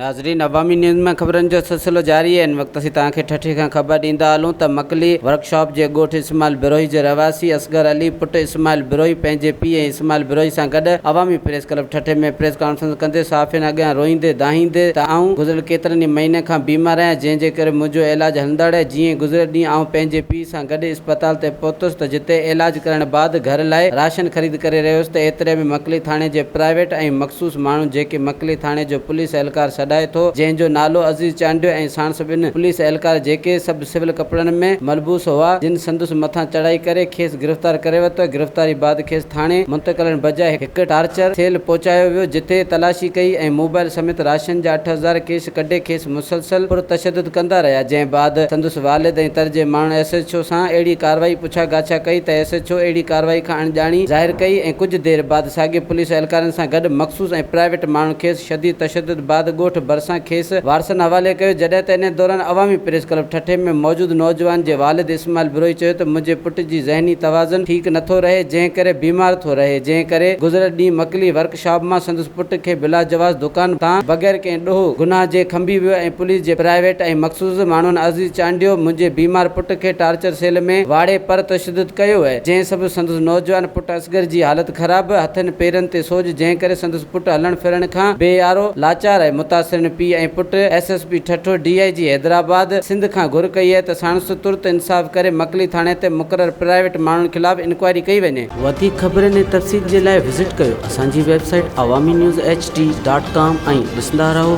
नाज़रीन, अवामी न्यूज़ में ख़बरनि जो सिलसिलो जारी है। इन वक्त असीं तव्हांखे ठठी खां ख़बर ॾींदा हलूं त मकली वर्कशॉप जे ॻोठ इस्माइल बिरोही जे रवासी असगर अली पुट इस्माइल बिरोही पंहिंजे पीउ इस्माइल बिरोही सां गॾु अवामी प्रेस क्लब ठठे में प्रेस कॉन्फ्रेंस कंदे साफ़ियुनि अॻियां रोईंदे दाहींदे त आऊं गुज़िरियल केतिरनि ई महीने खां बीमार आहियां, जंहिंजे करे मुंहिंजो इलाजु हलंदड़ आहे। जीअं गुज़िरियल ॾींहुं आऊं पंहिंजे पीउ सां गॾु इस्पताल ते पहुतुसि त जिते इलाज करण बाद घर लाइ राशन ख़रीद करे रहियोसि त एतिरे में मकली थाणे जे प्राइवेट ऐं मख़सूस माण्हू जेके मकली थाणे जो पुलिस एहलकार सॾाए थो, जंहिंजो नालो अज़ीज़ चांडियो ऐं साण सभिनी पुलिस एहलकार जेके सभु सिविल कपड़नि में मलबूस हुआ, जिन संदुसि मथां चढ़ाई करे खेसि गिरफ़्तार करे वरितो। गिरफ़्तारी बाद खेसि थाणे मुंतक़िलनि बजाए हिकु टार्चर सेल पहुचायो वियो, जिथे तलाशी कई ऐं मोबाइल समेत राशन जा 8000 केस कढे खेसि मुसलसल पुरतशद्दुद कंदा रहिया। जंहिं बाद संदुसि वालिद ऐं तर्जे माण्हू SHO सां अहिड़ी कार्रवाई पुछा गाछा कई त SHO अहिड़ी कार्रवाई खां अणॼाणी ज़ाहिर कई ऐं कुझु देर बाद साॻे पुलिस एहलकारनि सां गॾु मख़सूस ऐं प्राइवेट माण्हू खेसि शदीद तशद्दुद बाद ॻोठ भरिसां खेसि वारसनि हवाले कयो। जॾहिं त इन दौरान अवामी प्रेस क्लब ठठे में मौजूदु नौजवान जे वालिद इस्माइल बिरोही चयो त मुंहिंजे पुट जी ज़हनी तवाज़ुन ठीकु नथो रहे, जंहिं करे बीमार थो रहे, जंहिं करे गुज़िरियल ॾींहुं मकली वर्कशॉप मां संदुसि पुट खे बिला जवाज़ दुकान तां बग़ैर कंहिं ॾोह गुनाह जे खंबी वियो ऐं पुलिस जे प्राइवेट ऐं मख़सूस माण्हुनि अज़ीज़ चांडियो मुंहिंजे बीमार पुट खे टार्चर सेल में वाड़े पर तशद्दुद कयो आहे। जंहिं सभु संदुसि नौजवान पुट असगर जी हालत ख़राब, हथनि पेरनि ते सोज, जंहिं करे संदुसि पुट हलण फिरण खां बेयारो लाचार आहे। मुतासिरनि पीउ ऐं पुट SSP ठठो DIG हैदराबाद सिंध खां घुर कई आहे त साणुसि तुर्त इंसाफ़ करे मकली थाणे ते मुक़रर प्राइवेट माण्हुनि ख़िलाफ़ इंक्वायरी कई वञे। वधीक ख़बरनि ऐं तफ़सील जे लाइ विज़िट कयो असांजी वेबसाइट awamiNewsHD.com ऐं ॾिसंदा रहो